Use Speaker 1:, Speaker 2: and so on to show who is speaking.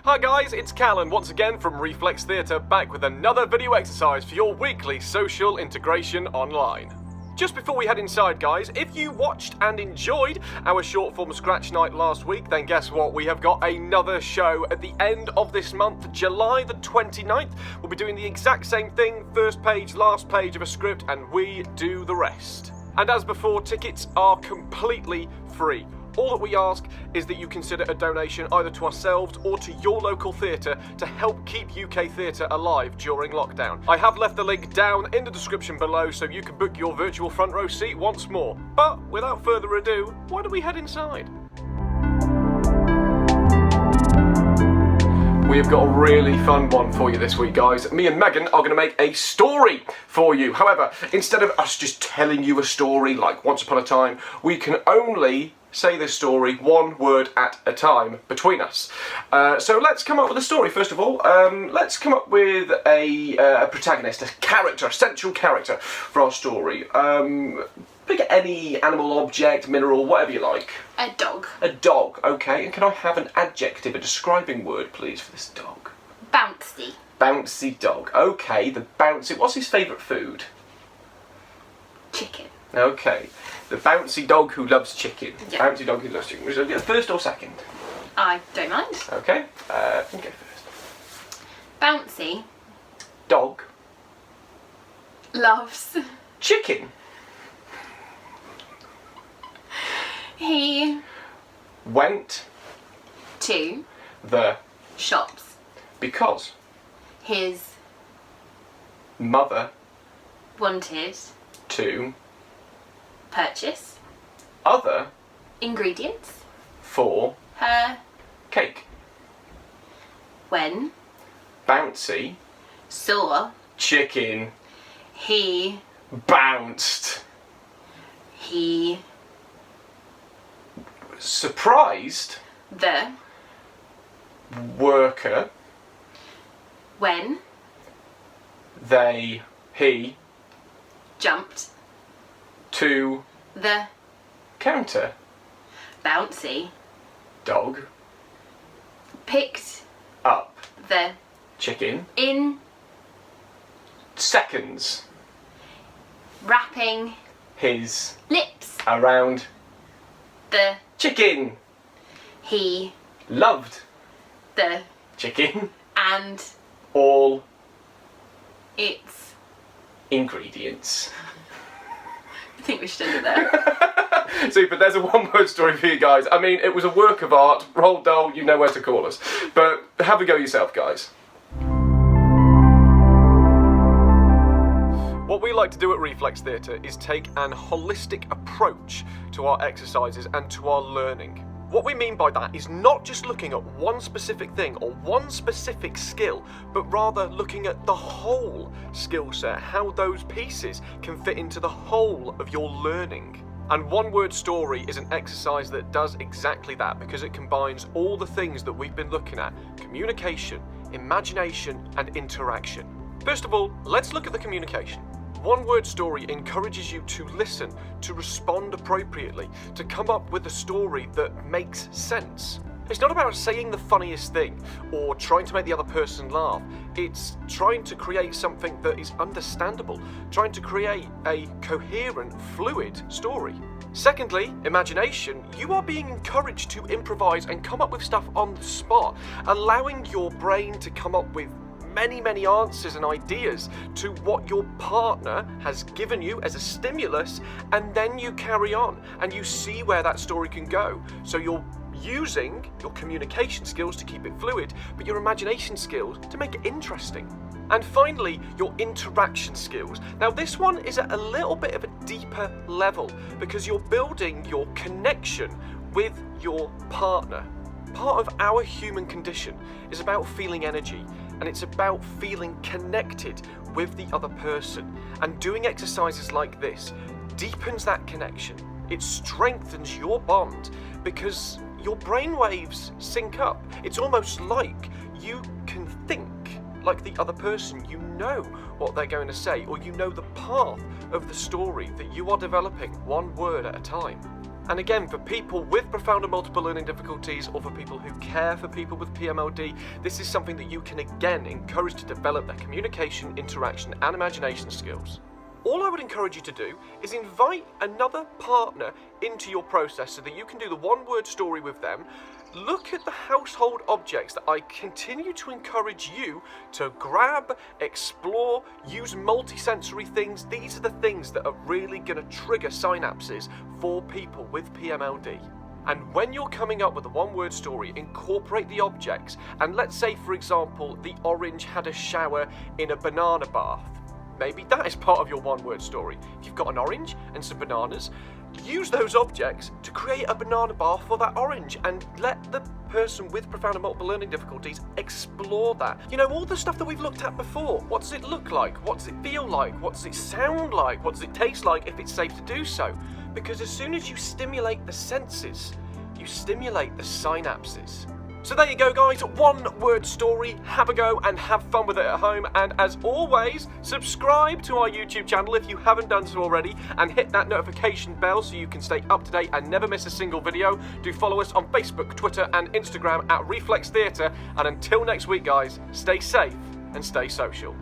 Speaker 1: Hi guys, it's Callan once again from Reflex Theatre, back with another video exercise for your weekly social integration online. Just before we head inside guys, if you watched and enjoyed our short form Scratch Night last week, then guess what? We have got another show at the end of this month, July the 29th. We'll be doing the exact same thing, first page, last page of a script, and we do the rest. And as before, tickets are completely free. All that we ask is that you consider a donation either to ourselves or to your local theatre to help keep UK theatre alive during lockdown. I have left the link down in the description below so you can book your virtual front row seat once more. But without further ado, why don't we head inside? We've got a really fun one for you this week, guys. Me and Megan are going to make a story for you. However, instead of us just telling you a story like Once Upon a Time, we can only say this story one word at a time between us. So let's come up with a story, first of all. Let's come up with a protagonist, a character, a central character for our story. Pick any animal, object, mineral, whatever you like.
Speaker 2: A dog.
Speaker 1: A dog, okay. And can I have an adjective, a describing word, please, for this dog?
Speaker 2: Bouncy.
Speaker 1: Bouncy dog. Okay, the bouncy... What's his favourite food?
Speaker 2: Chicken.
Speaker 1: Okay. The bouncy dog who loves chicken.
Speaker 2: Yeah.
Speaker 1: Bouncy dog who loves chicken. Was it first or second?
Speaker 2: I don't mind.
Speaker 1: Okay. You go first.
Speaker 2: Bouncy
Speaker 1: Dog.
Speaker 2: loves...
Speaker 1: Chicken.
Speaker 2: He
Speaker 1: Went
Speaker 2: to
Speaker 1: the...
Speaker 2: shops.
Speaker 1: Because
Speaker 2: His
Speaker 1: mother
Speaker 2: wanted
Speaker 1: to
Speaker 2: purchase
Speaker 1: other
Speaker 2: ingredients.
Speaker 1: for
Speaker 2: Her
Speaker 1: cake.
Speaker 2: when
Speaker 1: Bouncy
Speaker 2: saw
Speaker 1: chicken
Speaker 2: he
Speaker 1: bounced.
Speaker 2: he
Speaker 1: Surprised
Speaker 2: the
Speaker 1: worker
Speaker 2: when
Speaker 1: he
Speaker 2: jumped
Speaker 1: to
Speaker 2: the
Speaker 1: counter.
Speaker 2: bouncy
Speaker 1: Dog
Speaker 2: picked
Speaker 1: up
Speaker 2: the
Speaker 1: chicken
Speaker 2: in
Speaker 1: seconds.
Speaker 2: wrapping
Speaker 1: His
Speaker 2: lips
Speaker 1: around
Speaker 2: the
Speaker 1: chicken.
Speaker 2: he
Speaker 1: Loved
Speaker 2: the
Speaker 1: chicken.
Speaker 2: and
Speaker 1: All
Speaker 2: its...
Speaker 1: ingredients.
Speaker 2: I think we should end it there.
Speaker 1: Super, there's a one-word story for you guys. I mean, it was a work of art. Roald Dahl, you know where to call us. But have a go yourself, guys. What we like to do at Reflex Theatre is take an holistic approach to our exercises and to our learning. What we mean by that is not just looking at one specific thing or one specific skill, but rather looking at the whole skill set, how those pieces can fit into the whole of your learning. And one word story is an exercise that does exactly that because it combines all the things that we've been looking at: communication, imagination, and interaction. First of all, let's look at the communication. One word story encourages you to listen, to respond appropriately, to come up with a story that makes sense. It's not about saying the funniest thing or trying to make the other person laugh. It's trying to create something that is understandable, trying to create a coherent, fluid story. Secondly, imagination. You are being encouraged to improvise and come up with stuff on the spot, allowing your brain to come up with many answers and ideas to what your partner has given you as a stimulus, and then you carry on and you see where that story can go. So you're using your communication skills to keep it fluid, but your imagination skills to make it interesting. And finally, your interaction skills. Now this one is at a little bit of a deeper level because you're building your connection with your partner. Part of our human condition is about feeling energy, and it's about feeling connected with the other person. And doing exercises like this deepens that connection. It strengthens your bond because your brainwaves sync up. It's almost like you can think like the other person. You know what they're going to say, or you know the path of the story that you are developing one word at a time. And again, for people with profound and multiple learning difficulties, or for people who care for people with PMLD, this is something that you can again encourage to develop their communication, interaction and imagination skills. All I would encourage you to do is invite another partner into your process so that you can do the one-word story with them. Look at the household objects that I continue to encourage you to grab, explore, use multisensory things. These are the things that are really going to trigger synapses for people with PMLD. And when you're coming up with a one-word story, incorporate the objects. And let's say, for example, the orange had a shower in a banana bath. Maybe that is part of your one-word story. If you've got an orange and some bananas, use those objects to create a banana bath for that orange and let the person with profound and multiple learning difficulties explore that. You know, all the stuff that we've looked at before. What does it look like? What does it feel like? What does it sound like? What does it taste like if it's safe to do so? Because as soon as you stimulate the senses, you stimulate the synapses. So there you go, guys, one-word story. Have a go and have fun with it at home. And as always, subscribe to our YouTube channel if you haven't done so already, and hit that notification bell so you can stay up to date and never miss a single video. Do follow us on Facebook, Twitter and Instagram at Reflex Theatre. And until next week, guys, stay safe and stay social.